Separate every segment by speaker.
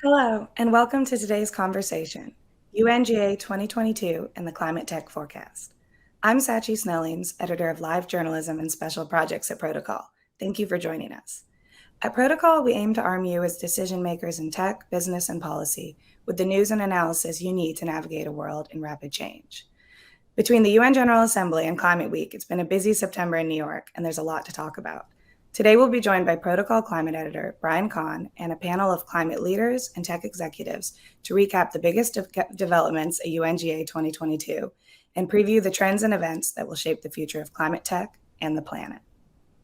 Speaker 1: Hello, and welcome to today's conversation, UNGA 2022 and the Climate Tech Forecast. I'm Satchie Snellings, editor of live journalism and special projects at Protocol. Thank you for joining us. At Protocol, we aim to arm you as decision makers in tech, business, and policy with the news and analysis you need to navigate a world in rapid change. Between the UN General Assembly and Climate Week, it's been a busy September in New York, and there's a lot to talk about. Today, we'll be joined by Protocol climate editor Brian Kahn and a panel of climate leaders and tech executives to recap the biggest developments at UNGA 2022 and preview the trends and events that will shape the future of climate tech and the planet.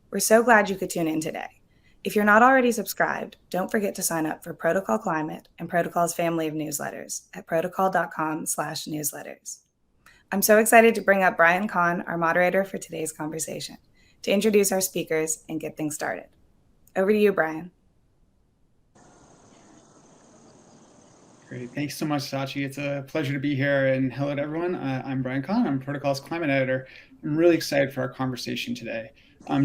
Speaker 1: We're so glad you could tune in today. If you're not already subscribed, don't forget to sign up for Protocol Climate and Protocol's family of newsletters at protocol.com/newsletters. I'm so excited to bring up Brian Kahn, our moderator for today's conversation, to introduce our speakers and get things started. Over to you, Brian.
Speaker 2: Great. Thanks so much, Satchie. It's a pleasure to be here. And hello to everyone. I'm Brian Kahn. I'm Protocol's climate editor. I'm really excited for our conversation today.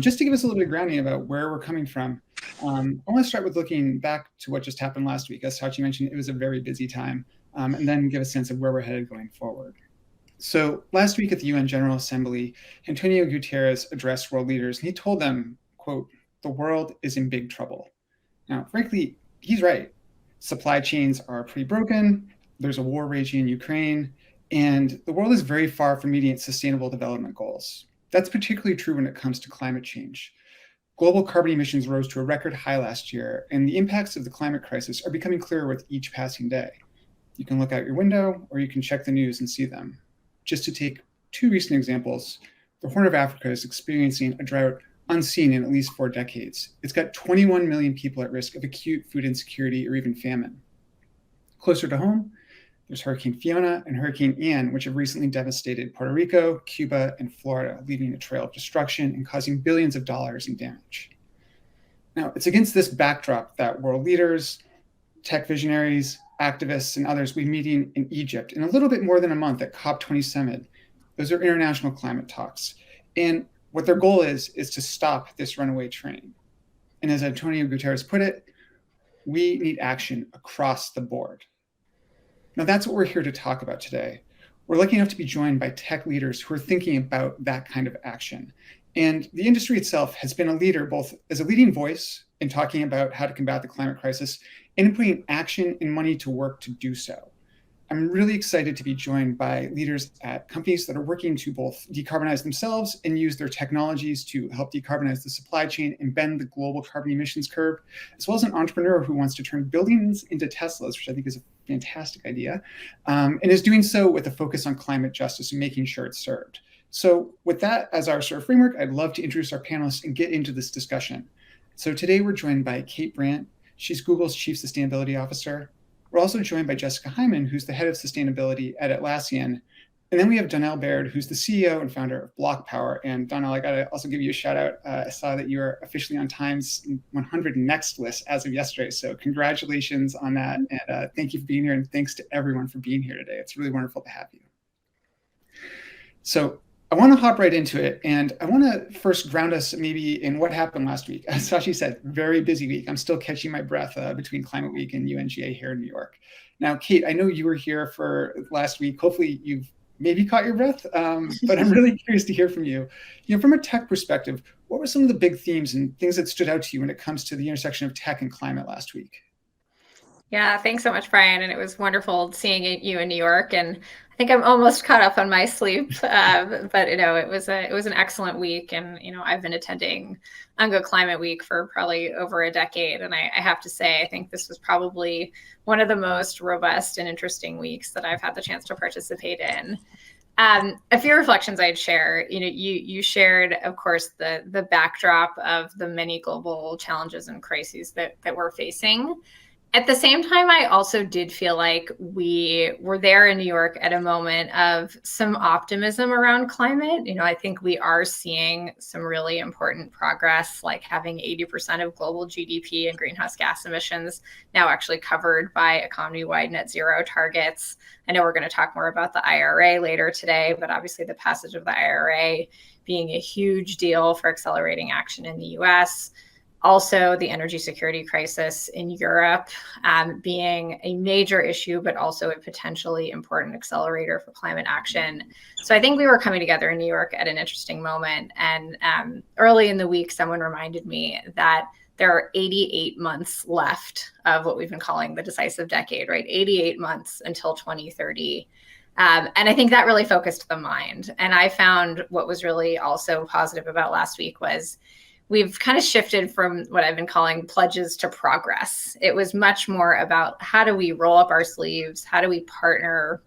Speaker 2: Just to give us a little bit of grounding about where we're coming from, I want to start with looking back to what just happened last week. As Satchie mentioned, it was a very busy time, and then give a sense of where we're headed going forward. So last week at the UN General Assembly, Antonio Guterres addressed world leaders, and he told them, quote, "The world is in big trouble." Now, frankly, he's right. Supply chains are pretty broken. There's a war raging in Ukraine, and the world is very far from meeting its sustainable development goals. That's particularly true when it comes to climate change. Global carbon emissions rose to a record high last year, and the impacts of the climate crisis are becoming clearer with each passing day. You can look out your window, or you can check the news and see them. Just to take two recent examples, the Horn of Africa is experiencing a drought unseen in at least 4 decades. It's got 21 million people at risk of acute food insecurity or even famine. Closer to home, there's Hurricane Fiona and Hurricane Ian, which have recently devastated Puerto Rico, Cuba, and Florida, leaving a trail of destruction and causing billions of dollars in damage. Now, it's against this backdrop that world leaders, tech visionaries, activists, and others will be meeting in Egypt in a little bit more than a month at COP27. Those are international climate talks. And what their goal is to stop this runaway train. And as Antonio Guterres put it, we need action across the board. Now, that's what we're here to talk about today. We're lucky enough to be joined by tech leaders who are thinking about that kind of action. And the industry itself has been a leader, both as a leading voice in talking about how to combat the climate crisis and in putting action and money to work to do so. I'm really excited to be joined by leaders at companies that are working to both decarbonize themselves and use their technologies to help decarbonize the supply chain and bend the global carbon emissions curve, as well as an entrepreneur who wants to turn buildings into Teslas, which I think is a fantastic idea, and is doing so with a focus on climate justice and making sure it's served. So with that as our sort of framework, I'd love to introduce our panelists and get into this discussion. So today we're joined by Kate Brandt. She's Google's Chief Sustainability Officer. We're also joined by Jessica Hyman, who's the head of sustainability at Atlassian. And then we have Donnel Baird, who's the CEO and founder of BlocPower. And Donnel, I got to also give you a shout out. I saw that you are officially on Time's 100 Next list as of yesterday. So congratulations on that. And thank you for being here. And thanks to everyone for being here today. It's really wonderful to have you. So I want to hop right into it, and I want to first ground us maybe in what happened last week. As Satchie said, very busy week. I'm still catching my breath between Climate Week and UNGA here in New York. Now, Kate, I know you were here for last week. Hopefully you've maybe caught your breath, but I'm really curious to hear from you. You know, from a tech perspective, what were some of the big themes and things that stood out to you when it comes to the intersection of tech and climate last week?
Speaker 3: Yeah, thanks so much, Brian. And it was wonderful seeing you in New York. And I think I'm almost caught up on my sleep. But it was an excellent week. And I've been attending UNGA Climate Week for probably over a decade. And I have to say, I think this was probably one of the most robust and interesting weeks that I've had the chance to participate in. A few reflections I'd share. You shared, of course, the backdrop of the many global challenges and crises that we're facing. At the same time, I also did feel like we were there in New York at a moment of some optimism around climate. I think we are seeing some really important progress, like having 80% of global GDP and greenhouse gas emissions now actually covered by economy-wide net zero targets. I know we're going to talk more about the IRA later today, but obviously the passage of the IRA being a huge deal for accelerating action in the US. Also, the energy security crisis in Europe being a major issue, but also a potentially important accelerator for climate action. So I think we were coming together in New York at an interesting moment. And early in the week, someone reminded me that there are 88 months left of what we've been calling the decisive decade, right? 88 months until 2030. And I think that really focused the mind. And I found what was really also positive about last week was we've kind of shifted from what I've been calling pledges to progress. It was much more about how do we roll up our sleeves? How do we partner?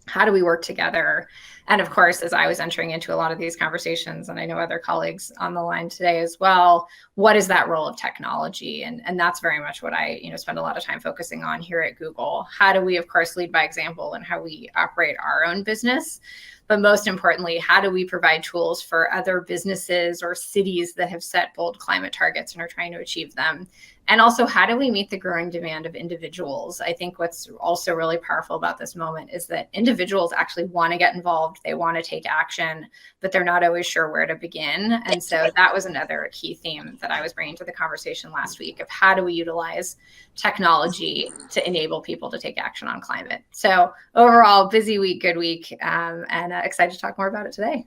Speaker 3: How do we work together? And of course, as I was entering into a lot of these conversations, and I know other colleagues on the line today as well, what is that role of technology? And that's very much what I spend a lot of time focusing on here at Google. How do we, of course, lead by example in how we operate our own business? But most importantly, how do we provide tools for other businesses or cities that have set bold climate targets and are trying to achieve them? And also, how do we meet the growing demand of individuals? I think what's also really powerful about this moment is that individuals actually want to get involved. They want to take action, but they're not always sure where to begin. And so that was another key theme that I was bringing to the conversation last week of how do we utilize technology to enable people to take action on climate. So overall, busy week, good week, and excited to talk more about it today.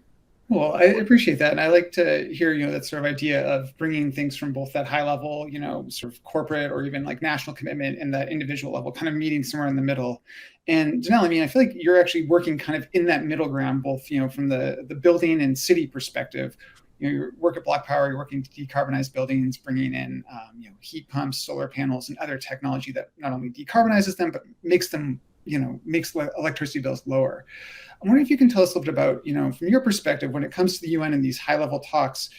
Speaker 2: Well, I appreciate that. And I like to hear, that sort of idea of bringing things from both that high level, sort of corporate or even like national commitment and that individual level, kind of meeting somewhere in the middle. And Donnel, I feel like you're actually working kind of in that middle ground, both, from the building and city perspective. You work at BlocPower, you're working to decarbonize buildings, bringing in, heat pumps, solar panels, and other technology that not only decarbonizes them, but makes them, makes electricity bills lower. I'm wondering if you can tell us a little bit about, from your perspective, when it comes to the UN and these high-level talks,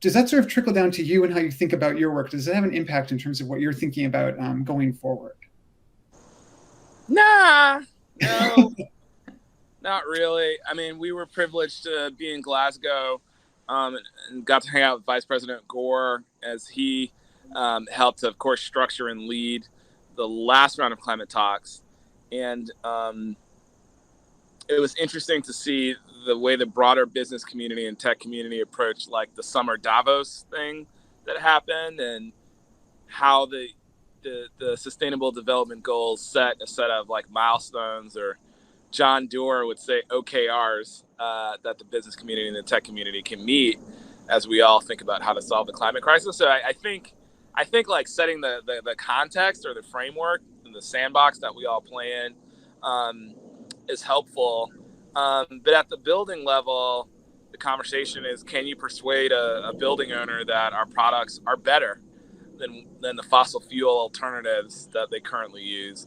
Speaker 2: does that sort of trickle down to you and how you think about your work? Does it have an impact in terms of what you're thinking about going forward?
Speaker 4: No, not really. We were privileged to be in Glasgow and got to hang out with Vice President Gore as he helped to, of course, structure and lead the last round of climate talks. And it was interesting to see the way the broader business community and tech community approached like the summer Davos thing that happened and how the sustainable development goals set a set of like milestones, or John Doerr would say OKRs, that the business community and the tech community can meet as we all think about how to solve the climate crisis. So I think like setting the context or the framework and the sandbox that we all play in is helpful. But at the building level, the conversation is, can you persuade a building owner that our products are better than the fossil fuel alternatives that they currently use?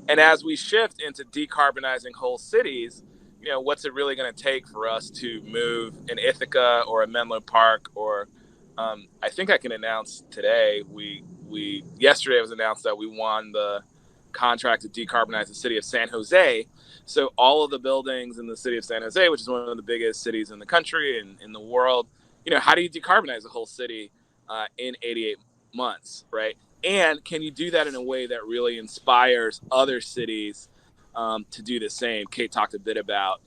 Speaker 4: And as we shift into decarbonizing whole cities, what's it really going to take for us to move in Ithaca or a Menlo Park? Or I think I can announce today, yesterday it was announced that we won the contract to decarbonize the city of San Jose. So all of the buildings in the city of San Jose, which is one of the biggest cities in the country and in the world, how do you decarbonize a whole city in 88 months, right? And can you do that in a way that really inspires other cities to do the same? Kate talked a bit about,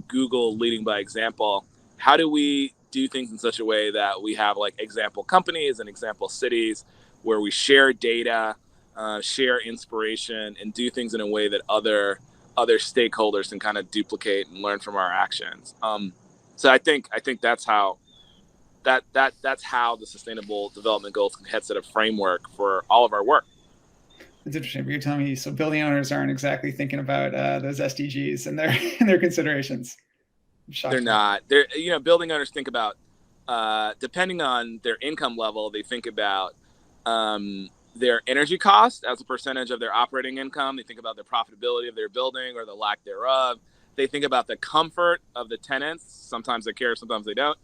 Speaker 4: Google leading by example. How do we do things in such a way that we have like example companies and example cities where we share data, share inspiration, and do things in a way that other stakeholders can kind of duplicate and learn from our actions. So I think that's how that's how the Sustainable Development Goals can set a framework for all of our work.
Speaker 2: It's interesting. But you're telling me so building owners aren't exactly thinking about those SDGs and their considerations.
Speaker 4: They're not. They're building owners think about depending on their income level, they think about their energy cost as a percentage of their operating income. They think about the profitability of their building or the lack thereof. They think about the comfort of the tenants. Sometimes they care, sometimes they don't.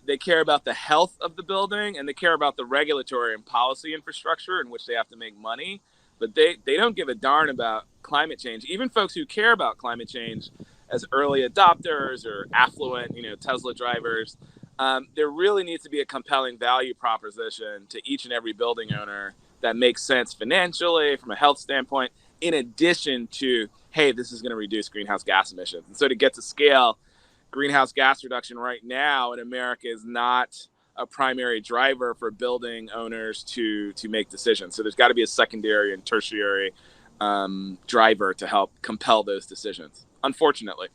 Speaker 4: They care about the health of the building, and they care about the regulatory and policy infrastructure in which they have to make money. But they don't give a darn about climate change. Even folks who care about climate change as early adopters or affluent, Tesla drivers, there really needs to be a compelling value proposition to each and every building owner that makes sense financially from a health standpoint, in addition to, hey, this is going to reduce greenhouse gas emissions. And so to get to scale, greenhouse gas reduction right now in America is not a primary driver for building owners to make decisions. So there's got to be a secondary and tertiary driver to help compel those decisions, unfortunately.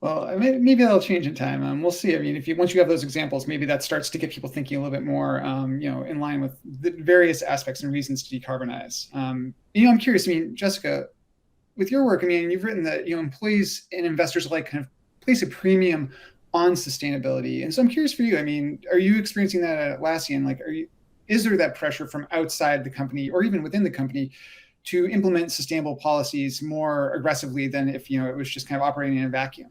Speaker 2: Well, maybe that'll change in time. We'll see. I mean, once you have those examples, maybe that starts to get people thinking a little bit more, in line with the various aspects and reasons to decarbonize. I'm curious. I mean, Jessica, with your work, I mean, you've written that employees and investors alike kind of place a premium on sustainability, and so I'm curious for you. I mean, are you experiencing that at Atlassian? Like, is there that pressure from outside the company or even within the company to implement sustainable policies more aggressively than if it was just kind of operating in a vacuum?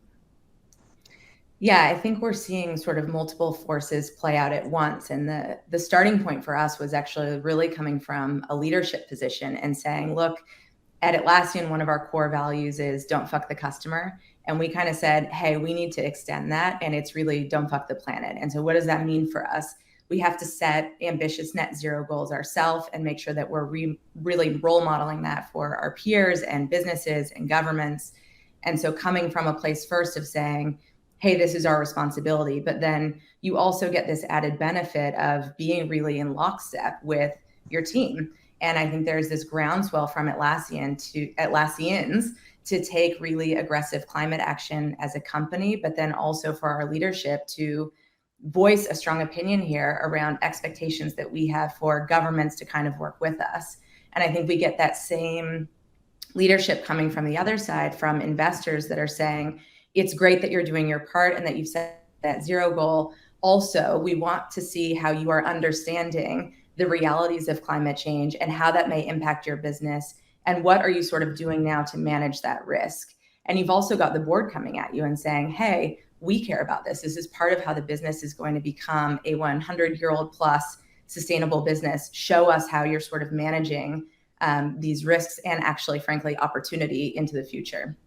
Speaker 5: Yeah, I think we're seeing sort of multiple forces play out at once. And the starting point for us was actually really coming from a leadership position and saying, look, at Atlassian, one of our core values is don't fuck the customer. And we kind of said, hey, we need to extend that. And it's really don't fuck the planet. And so what does that mean for us? We have to set ambitious net zero goals ourselves and make sure that we're really role modeling that for our peers and businesses and governments. And so coming from a place first of saying, hey, this is our responsibility. But then you also get this added benefit of being really in lockstep with your team. And I think there's this groundswell from Atlassians to take really aggressive climate action as a company, but then also for our leadership to voice a strong opinion here around expectations that we have for governments to kind of work with us. And I think we get that same leadership coming from the other side, from investors that are saying, it's great that you're doing your part and that you've set that zero goal. Also, we want to see how you are understanding the realities of climate change and how that may impact your business. And what are you sort of doing now to manage that risk? And you've also got the board coming at you and saying, hey, we care about this. This is part of how the business is going to become a 100-year-old plus sustainable business. Show us how you're sort of managing these risks and actually, frankly, opportunity into the future.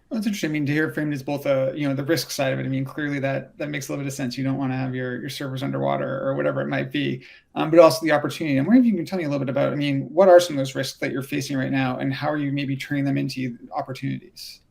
Speaker 2: Well, it's interesting. I mean, to hear it framed as both the risk side of it. I mean, clearly that makes a little bit of sense. You don't want to have your servers underwater or whatever it might be, but also the opportunity. I'm wondering if you can tell me a little bit about, I mean, what are some of those risks that you're facing right now and how are you maybe turning them into opportunities?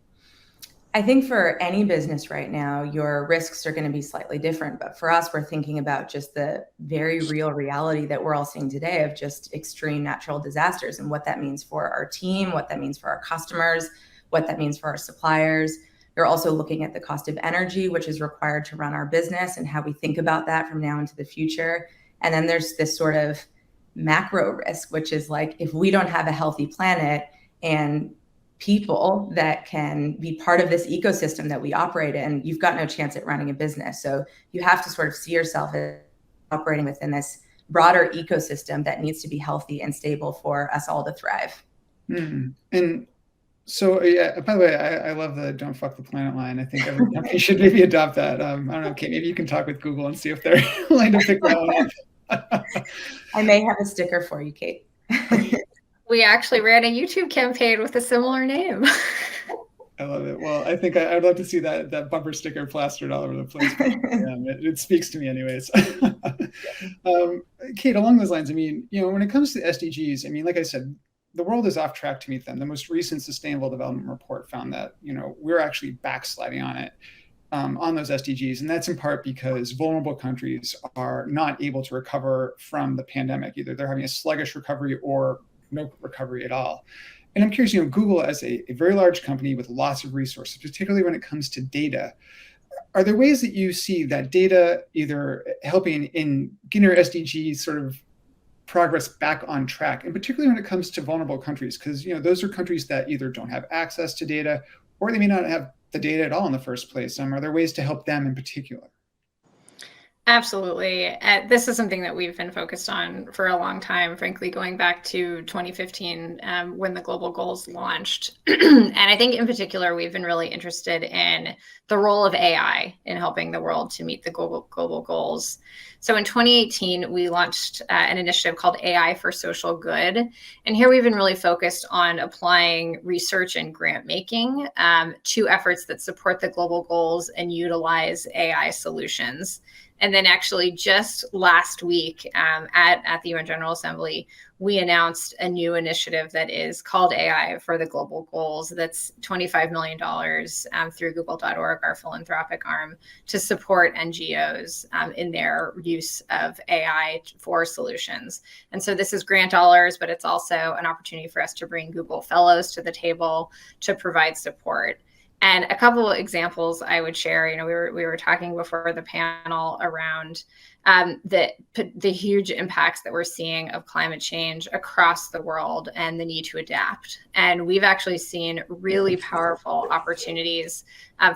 Speaker 5: I think for any business right now, your risks are going to be slightly different. But for us, we're thinking about just the very real reality that we're all seeing today of just extreme natural disasters and what that means for our team, what that means for our customers, what that means for our suppliers. You're also looking at the cost of energy, which is required to run our business and how we think about that from now into the future. And then there's this sort of macro risk, which is like, if we don't have a healthy planet and people that can be part of this ecosystem that we operate in, you've got no chance at running a business. So you have to sort of see yourself as operating within this broader ecosystem that needs to be healthy and stable for us all to thrive.
Speaker 2: And so, yeah, by the way, I love the don't fuck the planet line. I think every company should maybe adopt that. I don't know, Kate, maybe you can talk with Google and see if they're willing to pick that one up.
Speaker 5: I may have a sticker for you, Kate.
Speaker 3: We actually ran a YouTube campaign with a similar name.
Speaker 2: I love it. Well, I think I'd love to see that bumper sticker plastered all over the place. It speaks to me anyways. Kate, along those lines, I mean, when it comes to SDGs, I mean, like I said, the world is off track to meet them. The most recent Sustainable Development Report found that, we're actually backsliding on it, on those SDGs. And that's in part because vulnerable countries are not able to recover from the pandemic. Either they're having a sluggish recovery or no recovery at all. And I'm curious, Google as a very large company with lots of resources, particularly when it comes to data, are there ways that you see that data either helping in getting your SDGs sort of progress back on track, and particularly when it comes to vulnerable countries, because those are countries that either don't have access to data or they may not have the data at all in the first place. Are there ways to help them in particular?
Speaker 3: Absolutely. This is something that we've been focused on for a long time, frankly, going back to 2015 when the global goals launched. And I think in particular, we've been really interested in the role of AI in helping the world to meet the global goals. So in 2018, we launched an initiative called AI for Social Good. And here we've been really focused on applying research and grant making to efforts that support the global goals and utilize AI solutions. And then actually just last week at the UN General Assembly, we announced a new initiative that is called AI for the Global Goals. That's $25 million through google.org, our philanthropic arm, to support NGOs in their use of AI for solutions. And so this is grant dollars, but it's also an opportunity for us to bring Google Fellows to the table to provide support. And a couple of examples I would share, we were talking before the panel around the huge impacts that we're seeing of climate change across the world and the need to adapt. And we've actually seen really powerful opportunities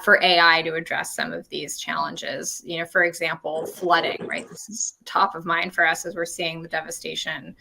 Speaker 3: for AI to address some of these challenges. For example, flooding, right? This is top of mind for us as we're seeing the devastation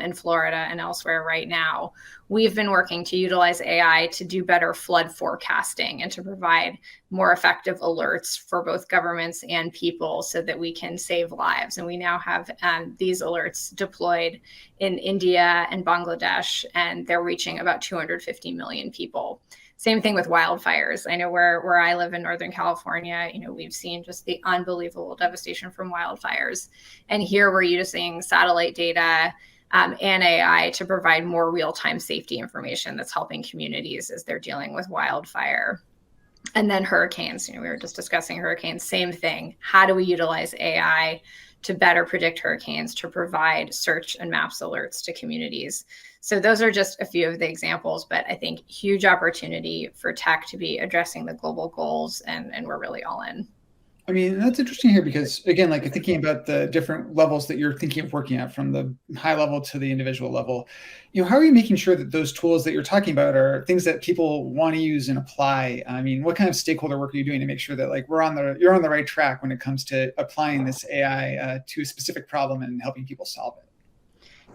Speaker 3: in Florida and elsewhere right now. We've been working to utilize AI to do better flood forecasting and to provide more effective alerts for both governments and people so that we can save lives. And we now have these alerts deployed in India and Bangladesh, and they're reaching about 250 million people. Same thing with wildfires. I know where I live in Northern California, we've seen just the unbelievable devastation from wildfires. And here we're using satellite data and AI to provide more real-time safety information that's helping communities as they're dealing with wildfire. And then hurricanes, we were just discussing hurricanes, same thing. How do we utilize AI to better predict hurricanes, to provide search and maps alerts to communities? So those are just a few of the examples, but I think huge opportunity for tech to be addressing the global goals, and we're really all in.
Speaker 2: I mean, that's interesting here because, again, like thinking about the different levels that you're thinking of working at, from the high level to the individual level, how are you making sure that those tools that you're talking about are things that people want to use and apply? I mean, what kind of stakeholder work are you doing to make sure that you're on the right track when it comes to applying this AI to a specific problem and helping people solve it?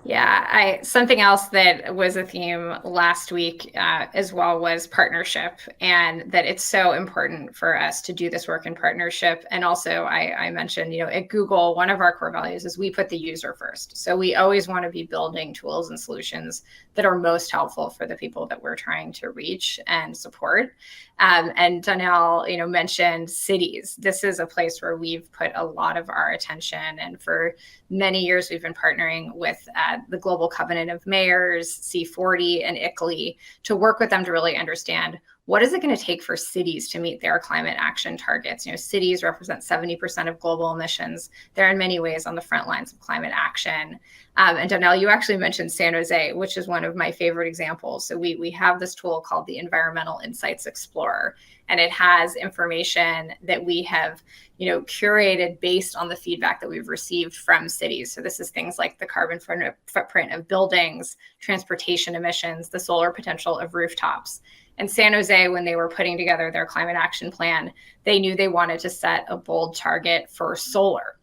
Speaker 3: Yeah, something else that was a theme last week as well was partnership, and that it's so important for us to do this work in partnership. And also I mentioned, at Google, one of our core values is we put the user first. So we always want to be building tools and solutions that are most helpful for the people that we're trying to reach and support. And Donnel, mentioned cities. This is a place where we've put a lot of our attention. And for many years, we've been partnering with the Global Covenant of Mayors, C40, and ICLEI to work with them to really understand what is it going to take for cities to meet their climate action targets. Cities represent 70% of global emissions. They're in many ways on the front lines of climate action. And Donnel, you actually mentioned San Jose, which is one of my favorite examples. So we have this tool called the Environmental Insights Explorer, and it has information that we have, curated based on the feedback that we've received from cities. So this is things like the carbon footprint of buildings, transportation emissions, the solar potential of rooftops. And San Jose, when they were putting together their climate action plan, they knew they wanted to set a bold target for solar.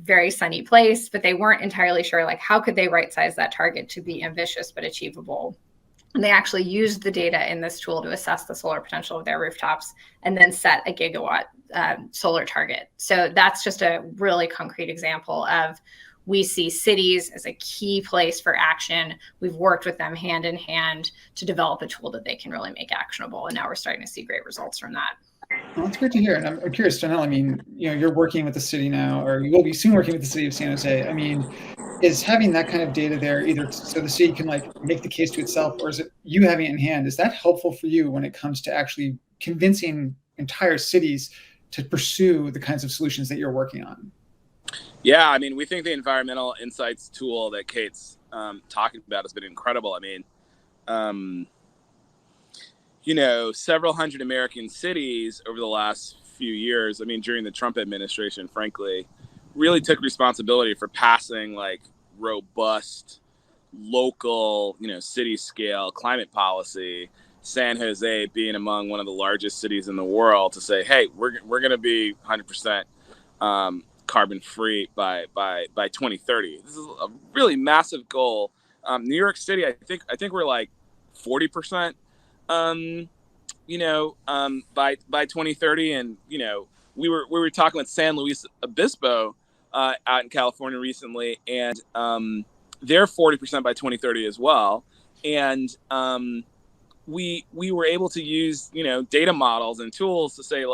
Speaker 3: Very sunny place, but they weren't entirely sure, how could they right size that target to be ambitious but achievable? And they actually used the data in this tool to assess the solar potential of their rooftops and then set a gigawatt solar target. So that's just a really concrete example of, we see cities as a key place for action. We've worked with them hand in hand to develop a tool that they can really make actionable. And now we're starting to see great results from that.
Speaker 2: Well, that's great to hear. And I'm curious, Donnel, you're working with the city now, or you will be soon working with the city of San Jose. Is having that kind of data there, either so the city can make the case to itself, or is it you having it in hand? Is that helpful for you when it comes to actually convincing entire cities to pursue the kinds of solutions that you're working on?
Speaker 4: Yeah, we think the environmental insights tool that Kate's talking about has been incredible. Several hundred American cities over the last few years, during the Trump administration, frankly, really took responsibility for passing robust local, city scale climate policy. San Jose being among one of the largest cities in the world to say, hey, we're going to be 100% carbon free by 2030. This is a really massive goal. New York City, I think we're 40%, by 2030. And, we were talking with San Luis Obispo out in California recently, and they're 40% by 2030 as well. And we were able to use, data models and tools to say,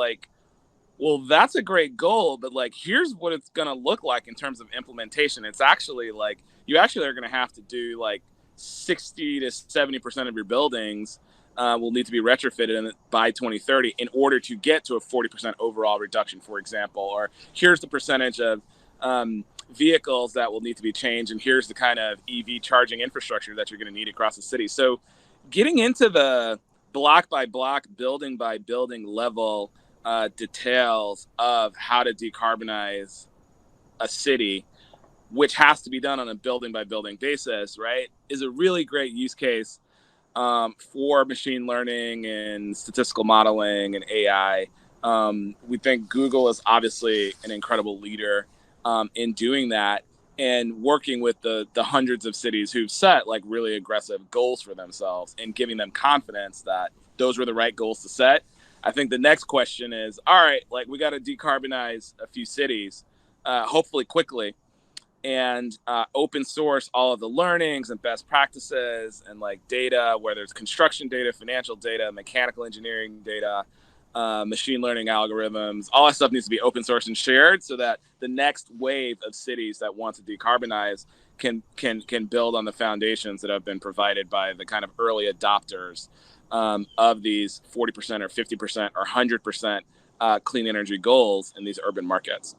Speaker 4: well, that's a great goal, but like, here's what it's going to look like in terms of implementation. It's actually like, you actually are going to have to do like 60 to 70% of your buildings will need to be retrofitted by 2030 in order to get to a 40% overall reduction, for example. Or here's the percentage of vehicles that will need to be changed, and here's the kind of EV charging infrastructure that you're going to need across the city. So getting into the block by block, building by building level details of how to decarbonize a city, which has to be done on a building by building basis, right, is a really great use case for machine learning and statistical modeling and AI. We think Google is obviously an incredible leader in doing that and working with the hundreds of cities who've set like really aggressive goals for themselves and giving them confidence that those were the right goals to set. I think the next question is, all right, like we got to decarbonize a few cities, hopefully quickly, and open source all of the learnings and best practices and like data, whether it's construction data, financial data, mechanical engineering data, machine learning algorithms. All that stuff needs to be open source and shared so that the next wave of cities that want to decarbonize can build on the foundations that have been provided by the kind of early adopters of these 40% or 50% or 100% clean energy goals in these urban markets.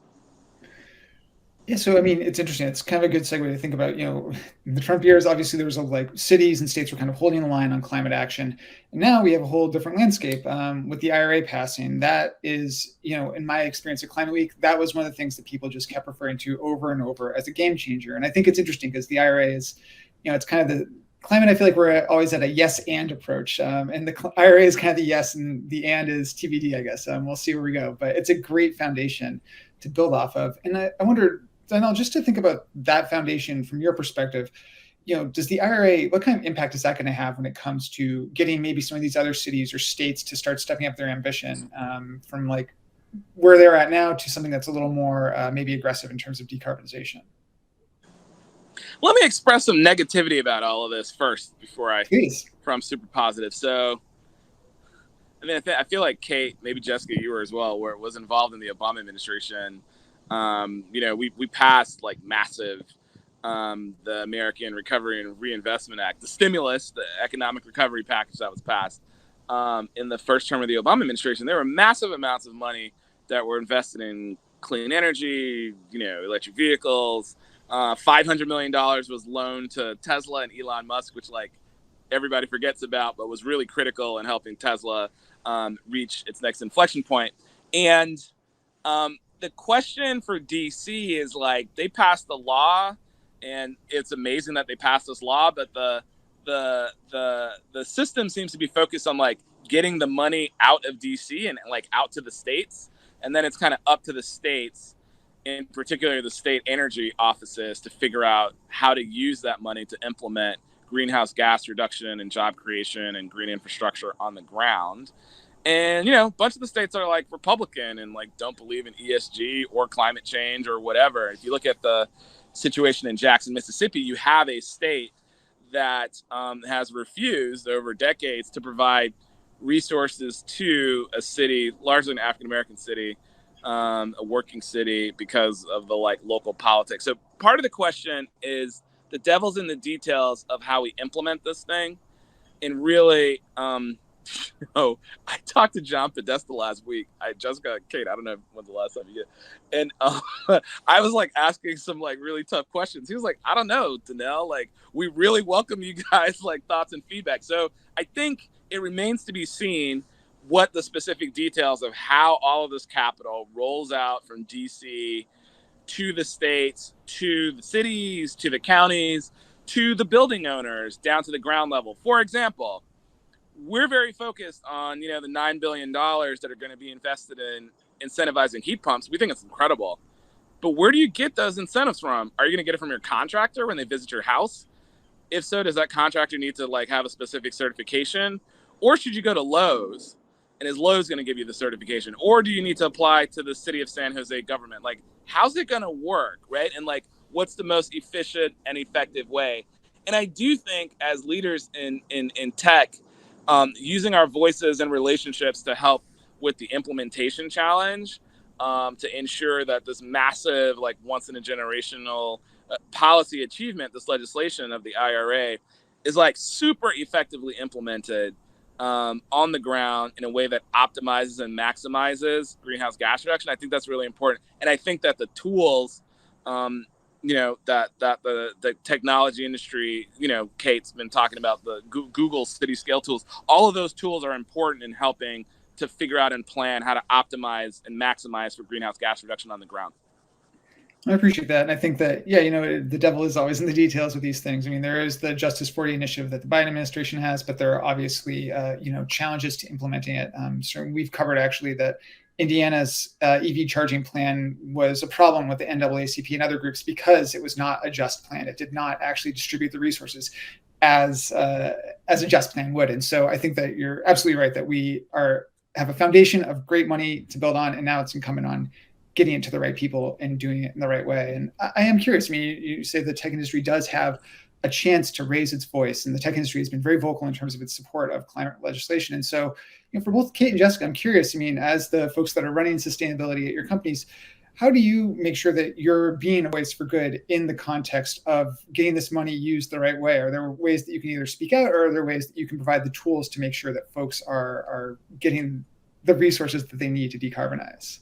Speaker 2: Yeah, so I mean, it's interesting. It's kind of a good segue to think about, in the Trump years, obviously there was like cities and states were kind of holding the line on climate action. And now we have a whole different landscape with the IRA passing. That is, in my experience at Climate Week, that was one of the things that people just kept referring to over and over as a game changer. And I think it's interesting because the IRA is, it's kind of the climate. I feel like we're always at a yes and approach. And the IRA is kind of the yes and the and is TBD, I guess. We'll see where we go. But it's a great foundation to build off of. And I wonder, Donnel, just to think about that foundation from your perspective, does the IRA, what kind of impact is that going to have when it comes to getting maybe some of these other cities or states to start stepping up their ambition from like where they're at now to something that's a little more maybe aggressive in terms of decarbonization?
Speaker 4: Let me express some negativity about all of this first before
Speaker 2: Please.
Speaker 4: I'm super positive. So, I mean, I feel like Kate, maybe Jessica, you were as well, where it was involved in the Obama administration. We passed like massive the American Recovery and Reinvestment Act, the stimulus, the economic recovery package that was passed in the first term of the Obama administration. There were massive amounts of money that were invested in clean energy, electric vehicles. $500 million was loaned to Tesla and Elon Musk, which like everybody forgets about, but was really critical in helping Tesla reach its next inflection point. And the question for DC is like, they passed the law, and it's amazing that they passed this law, but the system seems to be focused on like getting the money out of DC and like out to the states, and then it's kind of up to the states, in particular the state energy offices, to figure out how to use that money to implement greenhouse gas reduction and job creation and green infrastructure on the ground. And, a bunch of the states are like Republican and like don't believe in ESG or climate change or whatever. If you look at the situation in Jackson, Mississippi, you have a state that has refused over decades to provide resources to a city, largely an African-American city, a working city, because of the like local politics. So part of the question is the devil's in the details of how we implement this thing. And really, I talked to John Podesta last week. Jessica, Kate, I don't know when the last time you did. And I was like asking some like really tough questions. He was like, I don't know, Donnel, like we really welcome you guys like thoughts and feedback. So I think it remains to be seen what the specific details of how all of this capital rolls out from DC to the states, to the cities, to the counties, to the building owners, down to the ground level. For example, we're very focused on, the $9 billion that are going to be invested in incentivizing heat pumps. We think it's incredible. But where do you get those incentives from? Are you going to get it from your contractor when they visit your house? If so, does that contractor need to like have a specific certification? Or should you go to Lowe's? And is Lowe's going to give you the certification? Or do you need to apply to the city of San Jose government? Like, how's it going to work, right? And like, what's the most efficient and effective way? And I do think as leaders in tech, using our voices and relationships to help with the implementation challenge to ensure that this massive, like once in a generational policy achievement, this legislation of the IRA, is like super effectively implemented on the ground in a way that optimizes and maximizes greenhouse gas reduction. I think that's really important. And I think that the tools, that the technology industry, Kate's been talking about the Google city scale tools. All of those tools are important in helping to figure out and plan how to optimize and maximize for greenhouse gas reduction on the ground.
Speaker 2: I appreciate that. And I think that, the devil is always in the details with these things. I mean, there is the Justice 40 initiative that the Biden administration has, but there are obviously, challenges to implementing it. So we've covered actually that Indiana's EV charging plan was a problem with the NAACP and other groups because it was not a just plan. It did not actually distribute the resources as a just plan would. And so I think that you're absolutely right that we have a foundation of great money to build on, and now it's incumbent on getting it to the right people and doing it in the right way. And I am curious. I mean, you say the tech industry does have a chance to raise its voice, and the tech industry has been very vocal in terms of its support of climate legislation. And so, for both Kate and Jessica, I'm curious. I mean, as the folks that are running sustainability at your companies, how do you make sure that you're being a voice for good in the context of getting this money used the right way? Are there ways that you can either speak out, or are there ways that you can provide the tools to make sure that folks are getting the resources that they need to decarbonize?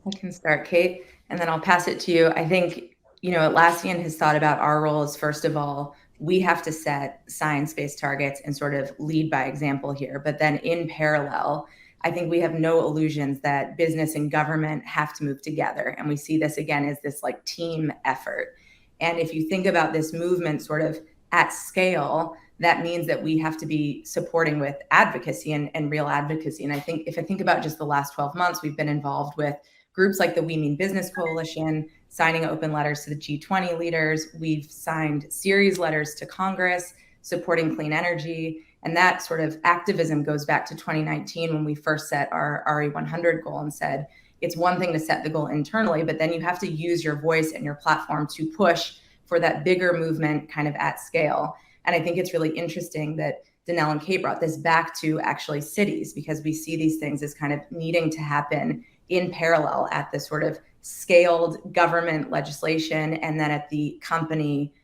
Speaker 5: I can start, Kate, and then I'll pass it to you. I think, Atlassian has thought about our role as, first of all, we have to set science-based targets and sort of lead by example here. But then in parallel, I think we have no illusions that business and government have to move together. And we see this again as this like team effort. And if you think about this movement sort of at scale, that means that we have to be supporting with advocacy and real advocacy. And I think if I think about just the last 12 months, we've been involved with groups like the We Mean Business Coalition, signing open letters to the G20 leaders. We've signed series letters to Congress supporting clean energy. And that sort of activism goes back to 2019 when we first set our RE100 goal and said, it's one thing to set the goal internally, but then you have to use your voice and your platform to push for that bigger movement kind of at scale. And I think it's really interesting that Donnel and Kate brought this back to actually cities, because we see these things as kind of needing to happen in parallel at the sort of scaled government legislation, and then at the company,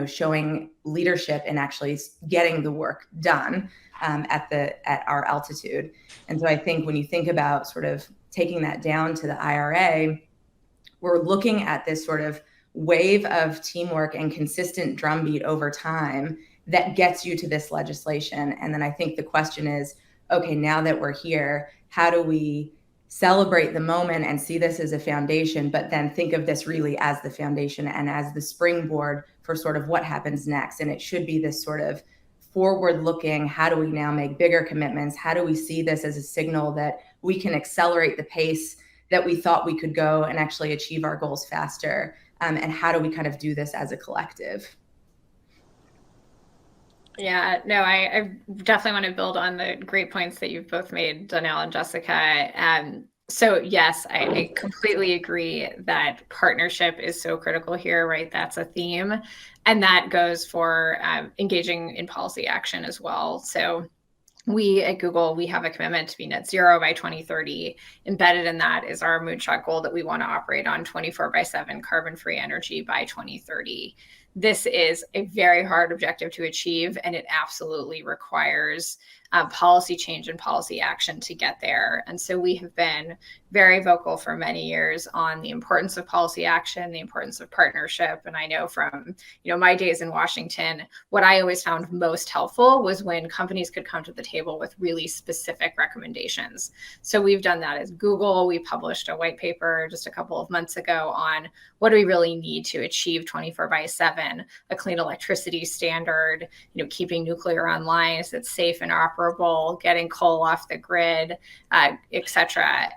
Speaker 5: showing leadership and actually getting the work done at our altitude. And so I think when you think about sort of taking that down to the IRA, we're looking at this sort of wave of teamwork and consistent drumbeat over time that gets you to this legislation. And then I think the question is, okay, now that we're here, how do we celebrate the moment and see this as a foundation, but then think of this really as the foundation and as the springboard for sort of what happens next? And it should be this sort of forward-looking, how do we now make bigger commitments? How do we see this as a signal that we can accelerate the pace that we thought we could go and actually achieve our goals faster? And how do we kind of do this as a collective?
Speaker 3: Yeah, no, I definitely want to build on the great points that you've both made, Donnel and Jessica. So yes, I completely agree that partnership is so critical here, right? That's a theme. And that goes for engaging in policy action as well. So we at Google, we have a commitment to be net zero by 2030. Embedded in that is our moonshot goal that we want to operate on 24/7 carbon-free energy by 2030. This is a very hard objective to achieve, and it absolutely requires policy change and policy action to get there. And so we have been very vocal for many years on the importance of policy action, the importance of partnership. And I know from my days in Washington, what I always found most helpful was when companies could come to the table with really specific recommendations. So we've done that as Google. We published a white paper just a couple of months ago on what do we really need to achieve 24/7, a clean electricity standard, keeping nuclear online so it's safe and operable, getting coal off the grid, et cetera.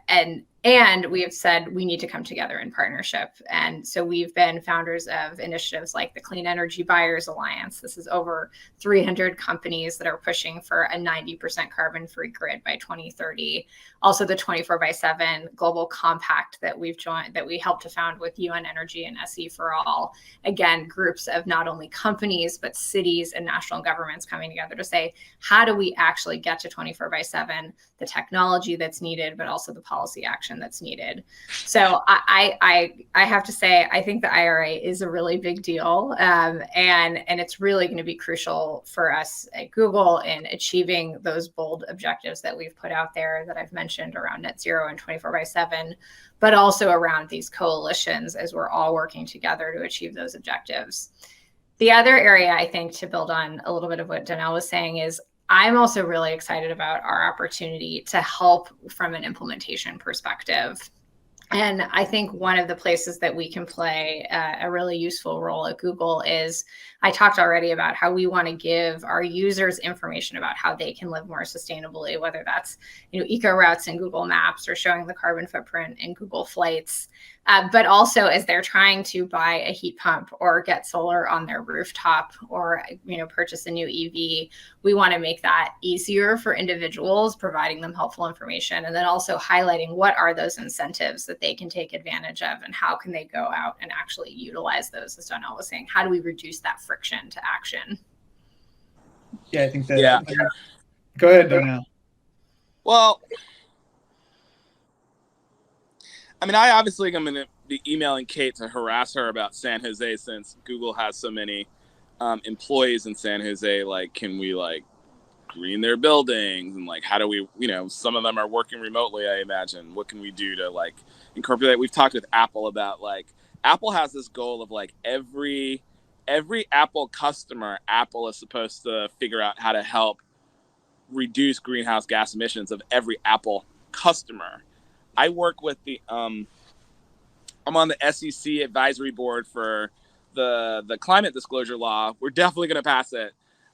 Speaker 3: And we have said we need to come together in partnership. And so we've been founders of initiatives like the Clean Energy Buyers Alliance. This is over 300 companies that are pushing for a 90% carbon-free grid by 2030. Also the 24/7 Global Compact that we've joined, that we helped to found with UN Energy and SE for All. Again, groups of not only companies, but cities and national governments coming together to say, how do we actually get to 24/7, the technology that's needed, but also the policy action that's needed. So I have to say, I think the IRA is a really big deal. And it's really going to be crucial for us at Google in achieving those bold objectives that we've put out there that I've mentioned around net zero and 24/7, but also around these coalitions as we're all working together to achieve those objectives. The other area, I think, to build on a little bit of what Donnel was saying is I'm also really excited about our opportunity to help from an implementation perspective. And I think one of the places that we can play a really useful role at Google is, I talked already about how we want to give our users information about how they can live more sustainably, whether that's eco routes in Google Maps or showing the carbon footprint in Google Flights. But also as they're trying to buy a heat pump or get solar on their rooftop or purchase a new EV, we want to make that easier for individuals, providing them helpful information, and then also highlighting what are those incentives that they can take advantage of and how can they go out and actually utilize those, as Donnel was saying. How do we reduce that friction to action?
Speaker 2: Yeah, I think that. Yeah. Go ahead, Donnel.
Speaker 4: Well, I mean, I obviously am going to be emailing Kate to harass her about San Jose, since Google has so many employees in San Jose. Like, can we green their buildings, and how do we, some of them are working remotely, I imagine. What can we do to incorporate? We've talked with Apple about Apple has this goal of every Apple customer, Apple is supposed to figure out how to help reduce greenhouse gas emissions of every Apple customer. I work with I'm on the SEC advisory board for the climate disclosure law. We're definitely going to pass it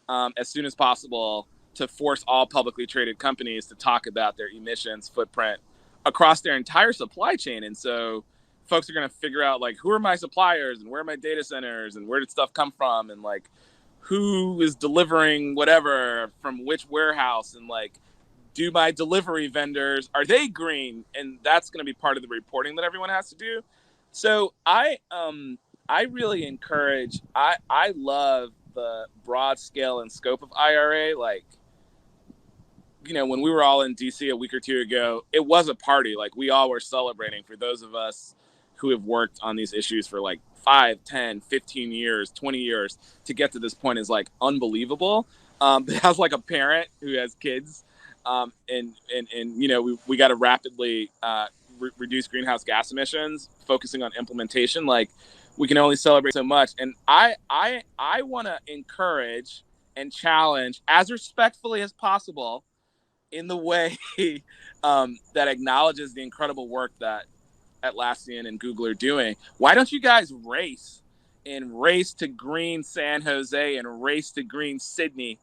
Speaker 4: as soon as possible to force all publicly traded companies to talk about their emissions footprint across their entire supply chain. And so folks are going to figure out who are my suppliers and where are my data centers and where did stuff come from and who is delivering whatever from which warehouse, and do my delivery vendors, are they green? And that's going to be part of the reporting that everyone has to do. So I really encourage, I love the broad scale and scope of IRA. When we were all in DC a week or two ago, it was a party. We all were celebrating. For those of us who have worked on these issues for 5, 10, 15 years, 20 years, to get to this point is unbelievable. As a parent who has kids, and we got to rapidly reduce greenhouse gas emissions, focusing on implementation. We can only celebrate so much. And I want to encourage and challenge as respectfully as possible, in the way that acknowledges the incredible work that Atlassian and Google are doing. Why don't you guys race to green San Jose and race to green Sydney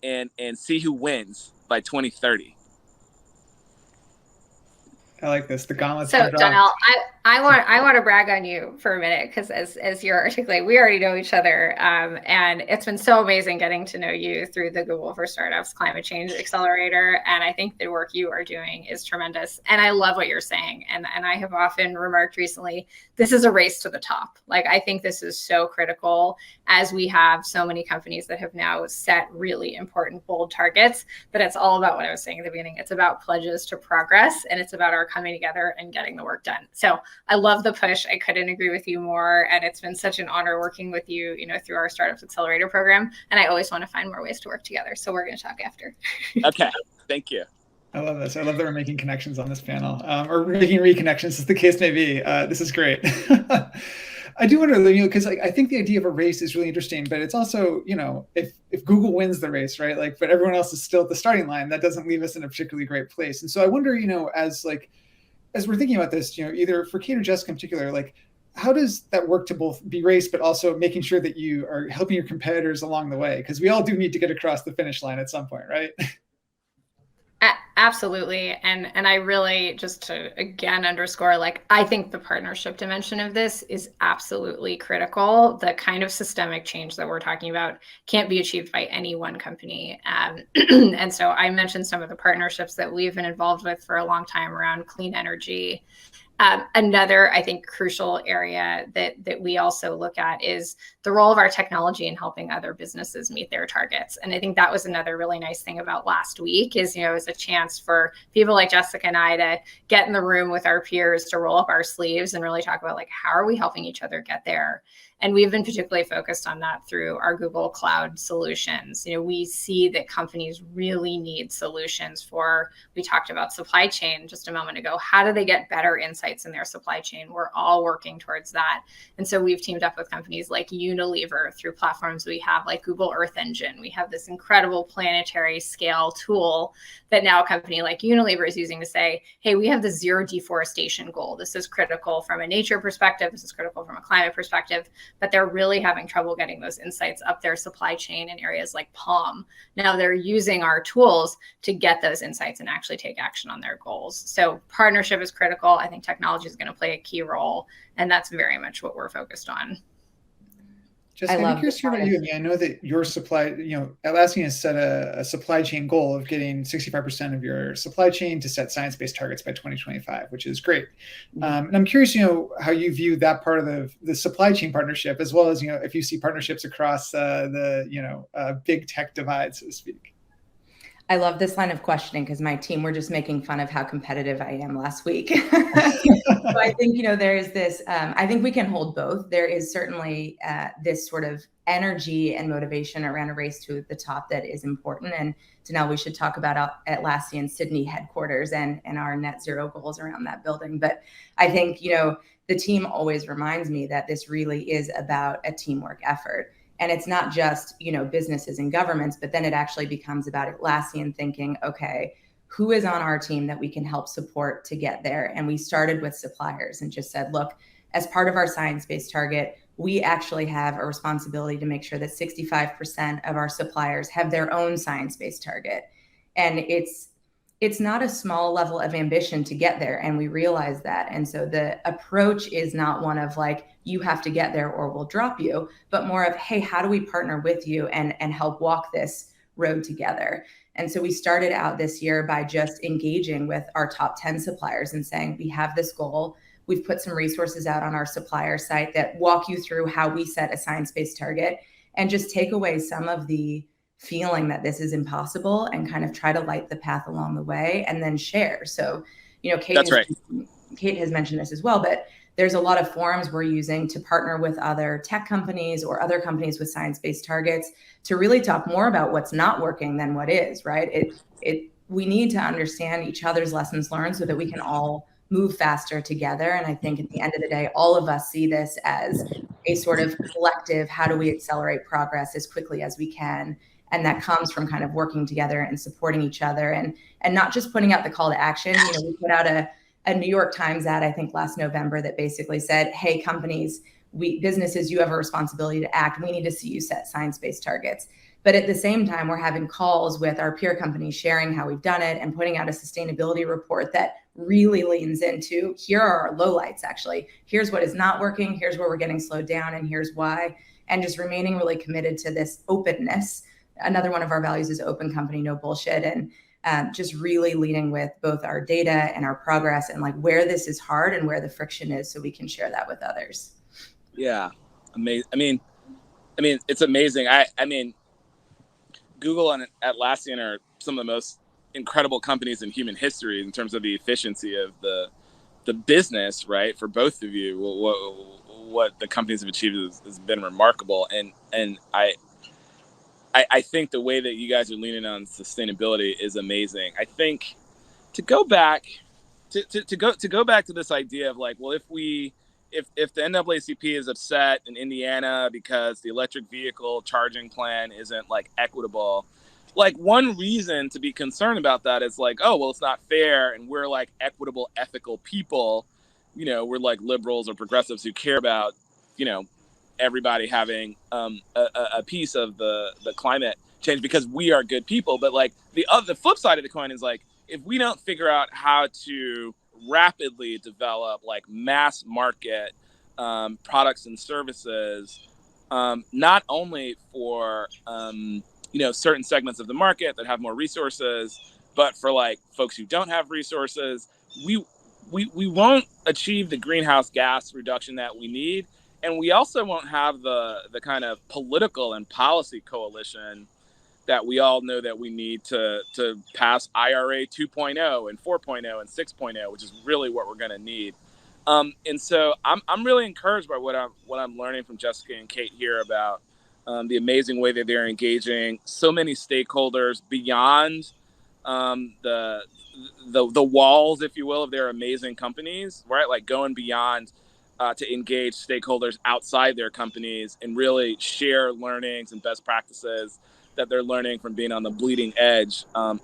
Speaker 4: and see who wins by 2030?
Speaker 2: I like this. The gauntlet's
Speaker 3: So Donnel, I want to brag on you for a minute, because as you're articulating, we already know each other, and it's been so amazing getting to know you through the Google for Startups Climate Change Accelerator. And I think the work you are doing is tremendous, and I love what you're saying. And I have often remarked recently, this is a race to the top. I think this is so critical, as we have so many companies that have now set really important, bold targets. But it's all about what I was saying at the beginning. It's about pledges to progress, and it's about our coming together and getting the work done. So I love the push. I couldn't agree with you more. And it's been such an honor working with you, through our Startups Accelerator program. And I always want to find more ways to work together. So we're going to talk after.
Speaker 4: Okay. Thank you.
Speaker 2: I love this. I love that we're making connections on this panel, or making reconnections, as the case may be. This is great. I do wonder, because I think the idea of a race is really interesting, but it's also, if Google wins the race, right? But everyone else is still at the starting line, that doesn't leave us in a particularly great place. And so I wonder, as we're thinking about this, either for Kate or Jessica in particular, how does that work to both be race, but also making sure that you are helping your competitors along the way? Because we all do need to get across the finish line at some point, right?
Speaker 3: Absolutely. And I really, just to again underscore, like, I think the partnership dimension of this is absolutely critical. The kind of systemic change that we're talking about can't be achieved by any one company. And so I mentioned some of the partnerships that we've been involved with for a long time around clean energy. Another, I think, crucial area that we also look at is the role of our technology in helping other businesses meet their targets. And I think that was another really nice thing about last week is, it was a chance for people like Jessica and I to get in the room with our peers, to roll up our sleeves and really talk about, like, how are we helping each other get there? And we've been particularly focused on that through our Google Cloud solutions. We see that companies really need solutions for, we talked about supply chain just a moment ago. How do they get better insights in their supply chain? We're all working towards that. And so we've teamed up with companies like Unilever through platforms we have like Google Earth Engine. We have this incredible planetary scale tool that now a company like Unilever is using to say, hey, we have the zero deforestation goal. This is critical from a nature perspective. This is critical from a climate perspective. But they're really having trouble getting those insights up their supply chain in areas like palm. Now they're using our tools to get those insights and actually take action on their goals. So partnership is critical. I think technology is going to play a key role, and that's very much what we're focused on.
Speaker 2: Jessica, I'm curious to hear about you. I know that your supply, Atlassian has set a supply chain goal of getting 65% of your supply chain to set science-based targets by 2025, which is great. And I'm curious, how you view that part of the supply chain partnership, as well as, if you see partnerships across the big tech divide, so to speak.
Speaker 5: I love this line of questioning because my team were just making fun of how competitive I am last week. So I think, there's this, I think we can hold both. There is certainly this sort of energy and motivation around a race to the top that is important. And Donnel, we should talk about Atlassian Sydney headquarters and our net zero goals around that building. But I think, the team always reminds me that this really is about a teamwork effort. And it's not just, businesses and governments, but then it actually becomes about Atlassian thinking, okay, who is on our team that we can help support to get there? And we started with suppliers and just said, look, as part of our science-based target, we actually have a responsibility to make sure that 65% of our suppliers have their own science-based target. And it's not a small level of ambition to get there. And we realize that. And so the approach is not one of like, you have to get there or we'll drop you, but more of, hey, how do we partner with you and help walk this road together? And so we started out this year by just engaging with our top 10 suppliers and saying, we have this goal. We've put some resources out on our supplier site that walk you through how we set a science-based target and just take away some of the feeling that this is impossible and kind of try to light the path along the way and then share. So, Kate has mentioned this as well, but there's a lot of forums we're using to partner with other tech companies or other companies with science-based targets to really talk more about what's not working than what is, right? We need to understand each other's lessons learned so that we can all move faster together. And I think at the end of the day, all of us see this as a sort of collective, how do we accelerate progress as quickly as we can? And that comes from kind of working together and supporting each other and not just putting out the call to action. We put out a New York Times ad, I think last November, that basically said, hey, companies, businesses, you have a responsibility to act. We need to see you set science-based targets. But at the same time, we're having calls with our peer companies sharing how we've done it and putting out a sustainability report that really leans into, here are our lowlights, actually. Here's what is not working. Here's where we're getting slowed down. And here's why. And just remaining really committed to this openness. Another one of our values is open company, no bullshit. And just really leading with both our data and our progress and like where this is hard and where the friction is so we can share that with others.
Speaker 4: Yeah. Amazing. I mean, it's amazing. I mean, Google and Atlassian are some of the most incredible companies in human history in terms of the efficiency of the business, right? For both of you, what the companies have achieved has been remarkable. And I think the way that you guys are leaning on sustainability is amazing. I think to go back to this idea of like, well, if the NAACP is upset in Indiana because the electric vehicle charging plan isn't like equitable, like one reason to be concerned about that is like, oh, well, it's not fair. And we're like equitable, ethical people, we're like liberals or progressives who care about, everybody having a piece of the climate change because we are good people. But like the flip side of the coin is like, if we don't figure out how to rapidly develop like mass market products and services, not only for certain segments of the market that have more resources, but for like folks who don't have resources, we won't achieve the greenhouse gas reduction that we need, and we also won't have the kind of political and policy coalition that we all know that we need to pass IRA 2.0 and 4.0 and 6.0, which is really what we're going to need. And so I'm really encouraged by what I'm learning from Jessica and Kate here about the amazing way that they're engaging so many stakeholders beyond the walls, if you will, of their amazing companies, right? Like going beyond to engage stakeholders outside their companies and really share learnings and best practices that they're learning from being on the bleeding edge of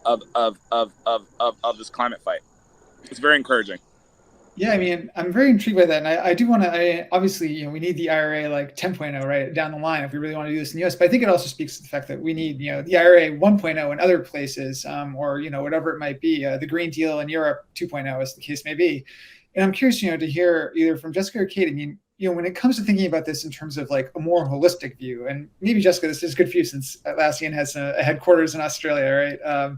Speaker 4: this climate fight. It's very encouraging.
Speaker 2: Yeah, I mean, I'm very intrigued by that. And I do want to, obviously, we need the IRA like 10.0 right down the line if we really want to do this in the US. But I think it also speaks to the fact that we need, the IRA 1.0 in other places, or, whatever it might be, the Green Deal in Europe 2.0, as the case may be. And I'm curious, to hear either from Jessica or Kate, I mean, when it comes to thinking about this in terms of like a more holistic view, and maybe Jessica, this is good for you since Atlassian has a headquarters in Australia, right?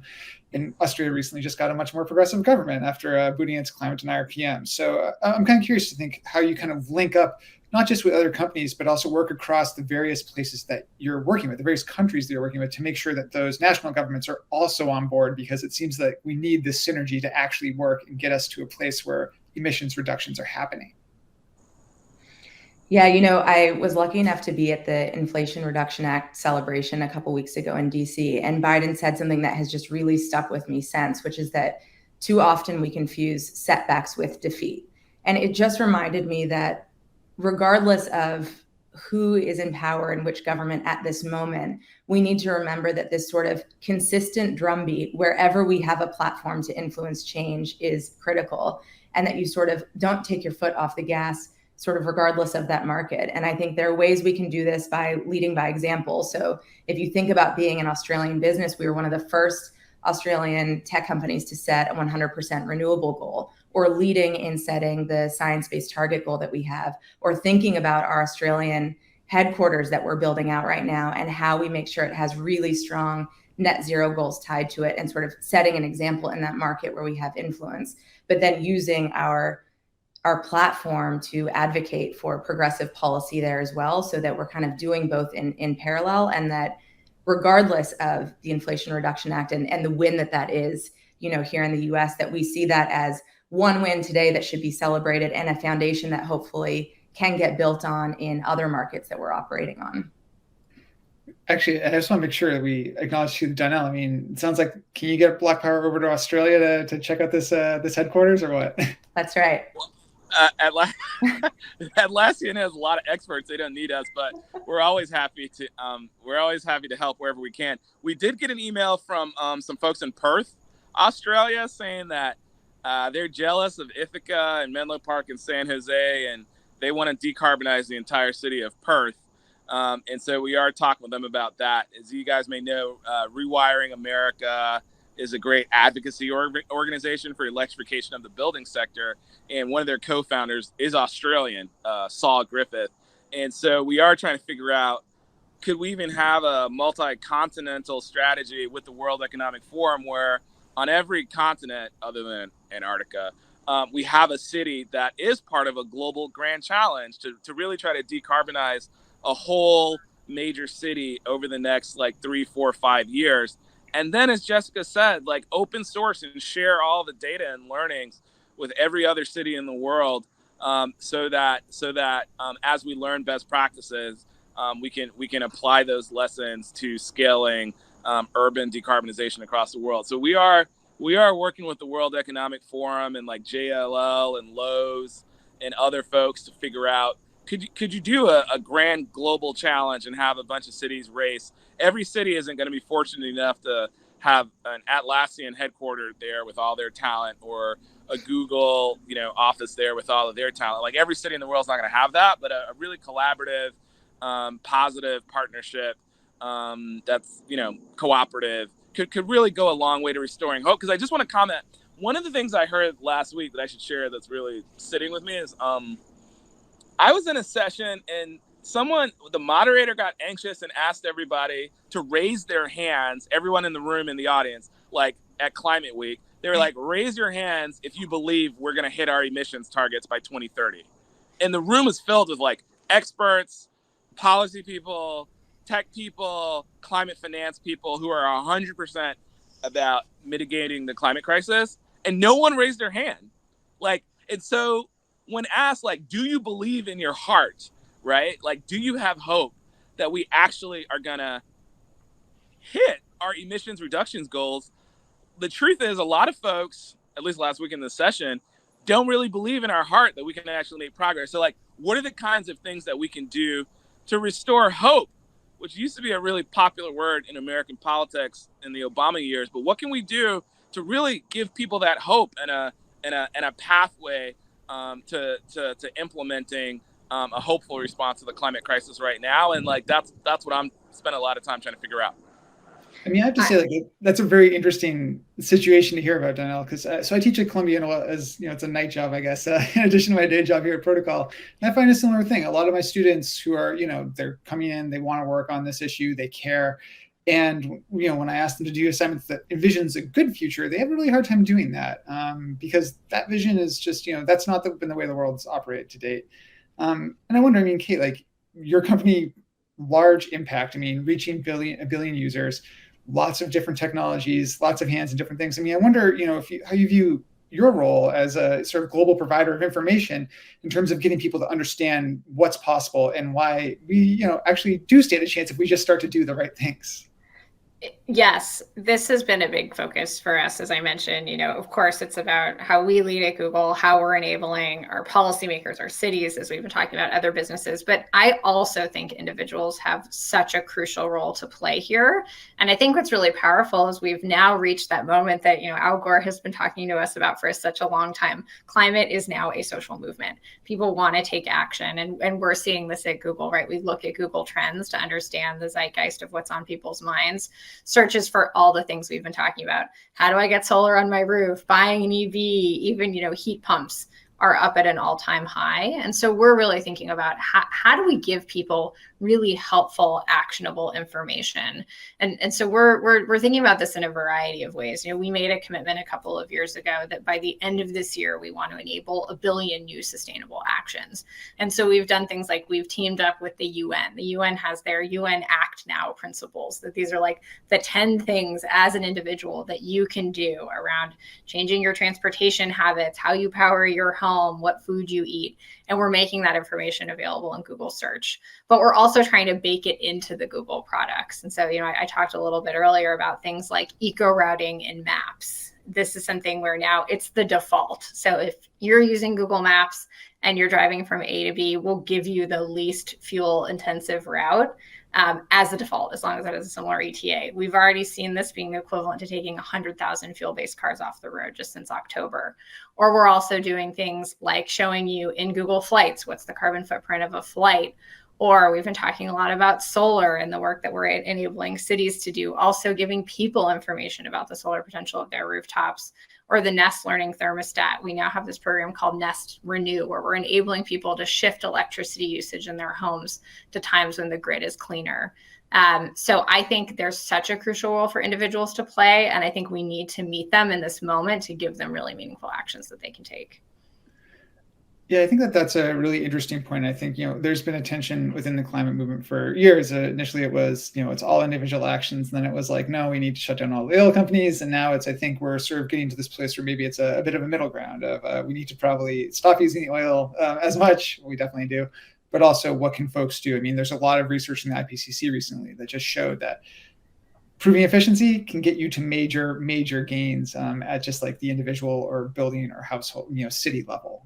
Speaker 2: And Australia recently just got a much more progressive government after booting its climate denier PM. So I'm kind of curious to think how you kind of link up, not just with other companies, but also work across the various places that you're working with, the various countries that you're working with, to make sure that those national governments are also on board, because it seems like we need this synergy to actually work and get us to a place where emissions reductions are happening.
Speaker 5: Yeah, I was lucky enough to be at the Inflation Reduction Act celebration a couple weeks ago in DC, and Biden said something that has just really stuck with me since, which is that too often we confuse setbacks with defeat. And it just reminded me that regardless of who is in power and which government at this moment, we need to remember that this sort of consistent drumbeat wherever we have a platform to influence change is critical, and that you sort of don't take your foot off the gas sort of regardless of that market. And I think there are ways we can do this by leading by example. So if you think about being an Australian business, we were one of the first Australian tech companies to set a 100% renewable goal, or leading in setting the science-based target goal that we have, or thinking about our Australian headquarters that we're building out right now and how we make sure it has really strong net zero goals tied to it, and sort of setting an example in that market where we have influence, but then using our platform to advocate for progressive policy there as well, so that we're kind of doing both in parallel, and that regardless of the Inflation Reduction Act and the win that is, here in the US, that we see that as one win today that should be celebrated, and a foundation that hopefully can get built on in other markets that we're operating on.
Speaker 2: Actually, I just want to make sure that we acknowledge to Donnel. I mean, it sounds like, can you get BlocPower over to Australia to check out this headquarters, or what?
Speaker 5: That's right.
Speaker 4: Atlassian has a lot of experts. They don't need us, but we're always happy to help wherever we can. We did get an email from some folks in Perth, Australia, saying that they're jealous of Ithaca and Menlo Park and San Jose, and they want to decarbonize the entire city of Perth. And so we are talking with them about that. As you guys may know, Rewiring America is a great advocacy organization for electrification of the building sector. And one of their co-founders is Australian, Saul Griffith. And so we are trying to figure out, could we even have a multi-continental strategy with the World Economic Forum, where on every continent other than Antarctica, we have a city that is part of a global grand challenge to really try to decarbonize a whole major city over the next 3, 4, 5 years. And then, as Jessica said, open source and share all the data and learnings with every other city in the world, so that as we learn best practices, we can apply those lessons to scaling urban decarbonization across the world. So we are working with the World Economic Forum and JLL and Lowe's and other folks to figure out, could you do a grand global challenge and have a bunch of cities race? Every city isn't going to be fortunate enough to have an Atlassian headquartered there with all their talent, or a Google, office there with all of their talent. Every city in the world is not going to have that, but a really collaborative, positive partnership that's, cooperative could really go a long way to restoring hope. Because I just want to comment, one of the things I heard last week that I should share that's really sitting with me is I was in a session and the moderator got anxious and asked everybody to raise their hands, everyone in the room, in the audience, like at Climate Week. They were like, raise your hands if you believe we're going to hit our emissions targets by 2030. And the room was filled with like experts, policy people, tech people, climate finance people who are 100% about mitigating the climate crisis. And no one raised their hand. Like, and so when asked, like, do you believe in your heart, right? Like, do you have hope that we actually are going to hit our emissions reductions goals? The truth is, a lot of folks, at least last week in the session, don't really believe in our heart that we can actually make progress. So, like, what are the kinds of things that we can do to restore hope, which used to be a really popular word in American politics in the Obama years? But what can we do to really give people that hope and a pathway to implementing a hopeful response to the climate crisis right now? And like that's what I'm spending a lot of time trying to figure out.
Speaker 2: I mean, I have to say, like, that's a very interesting situation to hear about, Donnel, because so I teach at Columbia, as you know, it's a night job, I guess, in addition to my day job here at Protocol. And I find a similar thing. A lot of my students who are, they're coming in, they want to work on this issue, they care. And, when I ask them to do assignments that envisions a good future, they have a really hard time doing that because that vision is just, that's not been the way the world's operated to date. And I wonder, Kate, like your company, large impact, reaching a billion users, lots of different technologies, lots of hands and different things. I wonder, how you view your role as a sort of global provider of information in terms of getting people to understand what's possible and why we, actually do stand a chance if we just start to do the right things.
Speaker 3: Yes, this has been a big focus for us. As I mentioned, of course, it's about how we lead at Google, how we're enabling our policymakers, our cities, as we've been talking about, other businesses. But I also think individuals have such a crucial role to play here. And I think what's really powerful is we've now reached that moment that, Al Gore has been talking to us about for such a long time. Climate is now a social movement. People want to take action. And we're seeing this at Google, right? We look at Google Trends to understand the zeitgeist of what's on people's minds. Searches for all the things we've been talking about. How do I get solar on my roof? Buying an EV, even, heat pumps are up at an all-time high. And so we're really thinking about how do we give people really helpful, actionable information? And so we're thinking about this in a variety of ways. We made a commitment a couple of years ago that by the end of this year, we want to enable 1 billion new sustainable actions. And so we've done things like we've teamed up with the UN. The UN has their UN Act Now principles, that these are like the 10 things as an individual that you can do around changing your transportation habits, how you power your home, what food you eat. And we're making that information available in Google search, but we're also trying to bake it into the Google products. And so, I talked a little bit earlier about things like eco routing in maps. This is something where now it's the default. So if you're using Google Maps and you're driving from A to B, we'll give you the least fuel intensive route as a default, as long as it has a similar ETA. We've already seen this being the equivalent to taking 100,000 fuel-based cars off the road just since October. Or we're also doing things like showing you in Google Flights, what's the carbon footprint of a flight? Or we've been talking a lot about solar and the work that we're enabling cities to do, also giving people information about the solar potential of their rooftops. Or the Nest Learning Thermostat. We now have this program called Nest Renew, where we're enabling people to shift electricity usage in their homes to times when the grid is cleaner. So I think there's such a crucial role for individuals to play, and I think we need to meet them in this moment to give them really meaningful actions that they can take.
Speaker 2: Yeah, I think that's a really interesting point. I think, there's been a tension within the climate movement for years. Initially, it was, it's all individual actions. And then it was like, no, we need to shut down all the oil companies. And now I think we're sort of getting to this place where maybe it's a bit of a middle ground of we need to probably stop using the oil as much. We definitely do. But also, what can folks do? There's a lot of research in the IPCC recently that just showed that proving efficiency can get you to major gains at just like the individual or building or household, city level.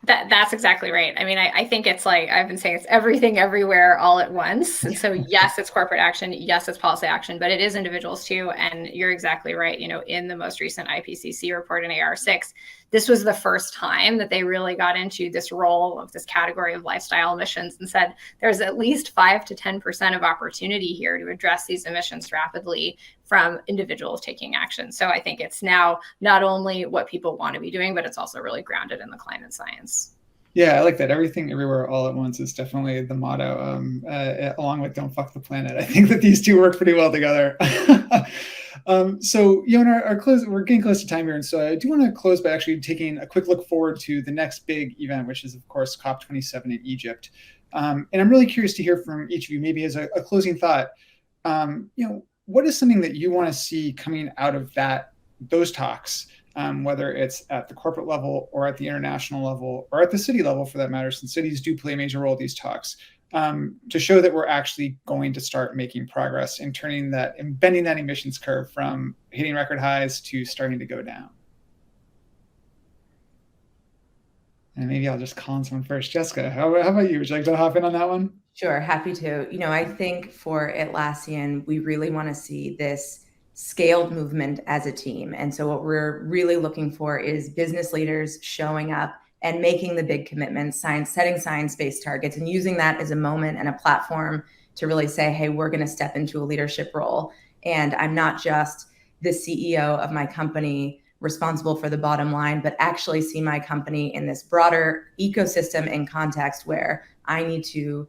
Speaker 3: That's exactly right. I think it's like I've been saying, it's everything everywhere all at once. And so yes, it's corporate action. Yes, it's policy action, but it is individuals too. And you're exactly right. In the most recent IPCC report in AR6, this was the first time that they really got into this role of this category of lifestyle emissions and said, there's at least 5 to 10% of opportunity here to address these emissions rapidly from individuals taking action. So I think it's now not only what people want to be doing, but it's also really grounded in the climate science.
Speaker 2: Yeah, I like that. Everything, everywhere, all at once is definitely the motto, along with "Don't fuck the planet." I think that these two work pretty well together. So, in our close, we're getting close to time here, and so I do want to close by actually taking a quick look forward to the next big event, which is, of course, COP27 in Egypt. And I'm really curious to hear from each of you, maybe as a closing thought. What is something that you want to see coming out of those talks? Whether it's at the corporate level or at the international level or at the city level, for that matter, since cities do play a major role in these talks, to show that we're actually going to start making progress in bending that emissions curve from hitting record highs to starting to go down. And maybe I'll just call on someone first. Jessica, how about you? Would you like to hop in on that one?
Speaker 5: Sure, happy to. I think for Atlassian, we really want to see this scaled movement as a team. And so what we're really looking for is business leaders showing up and making the big commitments, setting science-based targets, and using that as a moment and a platform to really say, hey, we're going to step into a leadership role. And I'm not just the CEO of my company responsible for the bottom line, but actually see my company in this broader ecosystem and context where I need to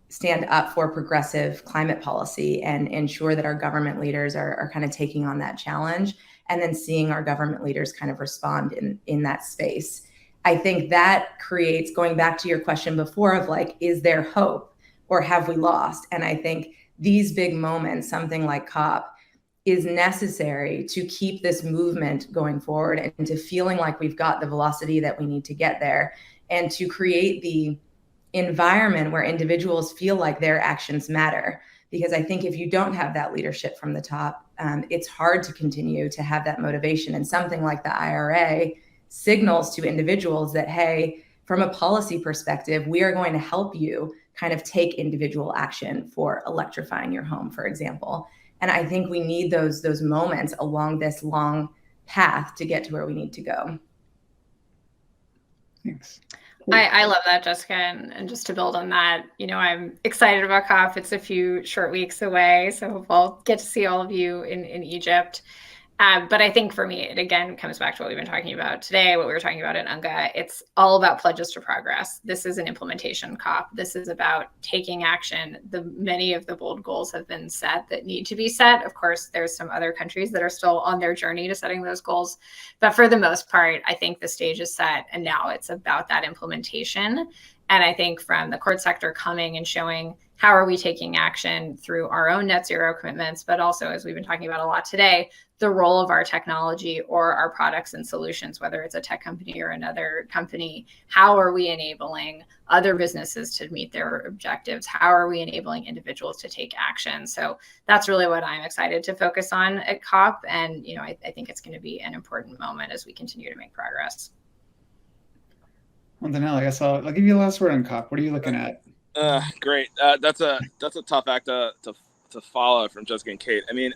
Speaker 5: stand up for progressive climate policy and ensure that our government leaders are kind of taking on that challenge, and then seeing our government leaders kind of respond in that space. I think that creates, going back to your question before of like, is there hope or have we lost? And I think these big moments, something like COP, is necessary to keep this movement going forward and to feeling like we've got the velocity that we need to get there, and to create the environment where individuals feel like their actions matter. Because I think if you don't have that leadership from the top, it's hard to continue to have that motivation. And something like the IRA signals to individuals that, hey, from a policy perspective, we are going to help you kind of take individual action for electrifying your home, for example. And I think we need those moments along this long path to get to where we need to go.
Speaker 2: Thanks.
Speaker 3: I love that, Jessica. And just to build on that, I'm excited about COP. It's a few short weeks away, so hope I'll get to see all of you in Egypt. But I think for me, it again comes back to what we've been talking about today, what we were talking about at UNGA. It's all about pledges to progress. This is an implementation COP. This is about taking action. Many of the bold goals have been set that need to be set. Of course, there's some other countries that are still on their journey to setting those goals. But for the most part, I think the stage is set, and now it's about that implementation. And I think from the court sector coming and showing how are we taking action through our own net zero commitments, but also, as we've been talking about a lot today, the role of our technology or our products and solutions, whether it's a tech company or another company. How are we enabling other businesses to meet their objectives? How are we enabling individuals to take action? So that's really what I'm excited to focus on at COP. And, I think it's going to be an important moment as we continue to make progress.
Speaker 2: Well, Donnel, I guess I'll give you the last word on COP. What are you looking at?
Speaker 4: Great. That's a tough act to follow from Jessica and Kate. I mean,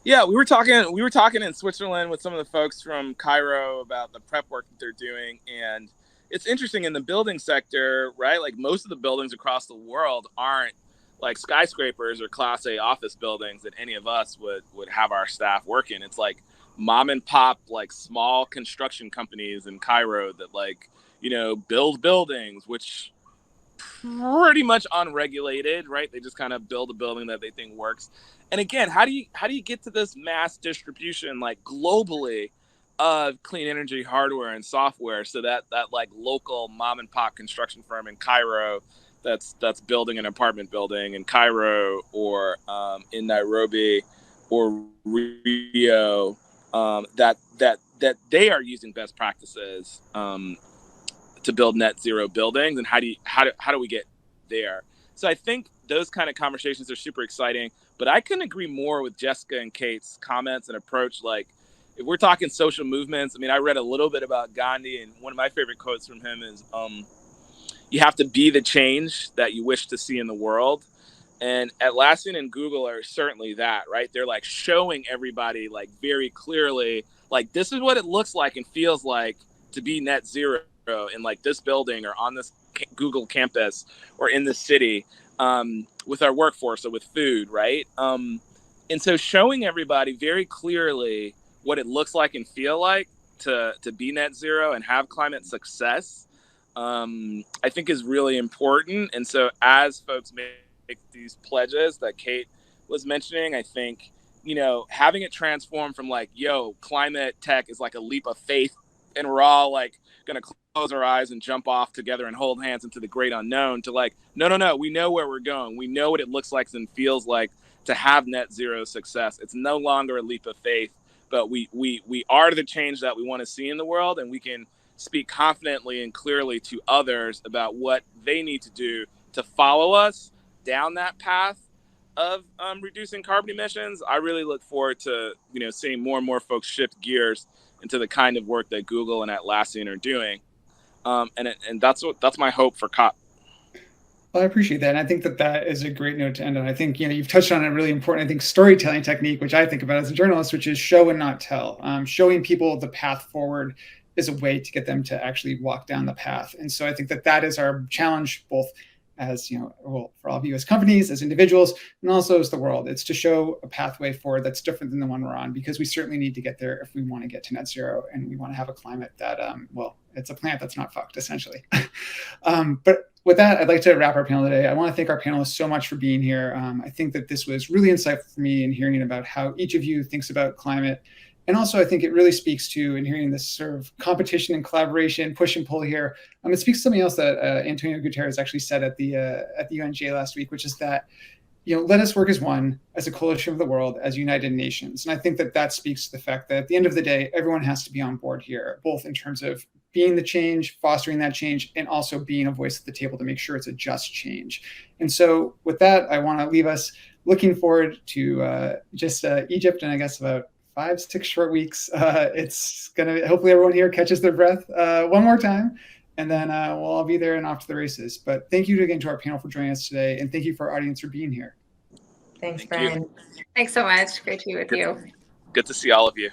Speaker 4: yeah, we were talking in Switzerland with some of the folks from Cairo about the prep work that they're doing, and it's interesting in the building sector, right? Like most of the buildings across the world aren't like skyscrapers or Class A office buildings that any of us would have our staff work in. It's like mom and pop, like small construction companies in Cairo that build buildings, which pretty much unregulated, right? They just kind of build a building that they think works. And again, how do you get to this mass distribution, like globally, of clean energy hardware and software, so that like local mom and pop construction firm in Cairo that's building an apartment building in Cairo or in Nairobi or Rio, that they are using best practices to build net zero buildings, and how do we get there? So I think those kind of conversations are super exciting, but I couldn't agree more with Jessica and Kate's comments and approach. Like, if we're talking social movements, I mean, I read a little bit about Gandhi, and one of my favorite quotes from him is, you have to be the change that you wish to see in the world. And Atlassian and Google are certainly that, right? They're like showing everybody like very clearly like, this is what it looks like and feels like to be net zero in like this building or on this Google campus or in this city, with our workforce or with food, right? And so showing everybody very clearly what it looks like and feel like to be net zero and have climate success, I think is really important. And so as folks make these pledges that Kate was mentioning, I think, you know, having it transform from like, yo, climate tech is like a leap of faith and we're all like going to close our eyes and jump off together and hold hands into the great unknown, to like, no, we know where we're going. We know what it looks like and feels like to have net zero success. It's no longer a leap of faith, but we are the change that we want to see in the world, and we can speak confidently and clearly to others about what they need to do to follow us down that path of reducing carbon emissions. I really look forward to, you know, seeing more and more folks shift gears into the kind of work that Google and Atlassian are doing, and that's my hope for COP.
Speaker 2: Well, I appreciate that. And I think that that is a great note to end on. I think, you know, you've touched on a really important, I think, storytelling technique, which I think about as a journalist, which is show and not tell. Showing people the path forward is a way to get them to actually walk down the path. And so I think that that is our challenge, both as, you know, well, for all of you as companies, as individuals, and also as the world. It's to show a pathway forward that's different than the one we're on, because we certainly need to get there if we want to get to net zero, and we want to have a climate that, well, it's a planet that's not fucked, essentially. But with that, I'd like to wrap our panel today. I want to thank our panelists so much for being here. I think that this was really insightful for me in hearing about how each of you thinks about climate. And also, I think it really speaks to, in hearing this sort of competition and collaboration, push and pull here, it speaks to something else that Antonio Guterres actually said at the UNGA last week, which is that, you know, let us work as one, as a coalition of the world, as United Nations. And I think that that speaks to the fact that at the end of the day, everyone has to be on board here, both in terms of being the change, fostering that change, and also being a voice at the table to make sure it's a just change. And so with that, I want to leave us looking forward to Egypt, and I guess about 5-6 short weeks. It's gonna, hopefully everyone here catches their breath one more time, and then we'll all be there and off to the races. But thank you again to our panel for joining us today, and thank you for our audience for being here.
Speaker 5: Thanks,
Speaker 4: Thank you.
Speaker 5: Brian.
Speaker 3: Thanks so much. Great to be with you.
Speaker 4: Good to see all of you.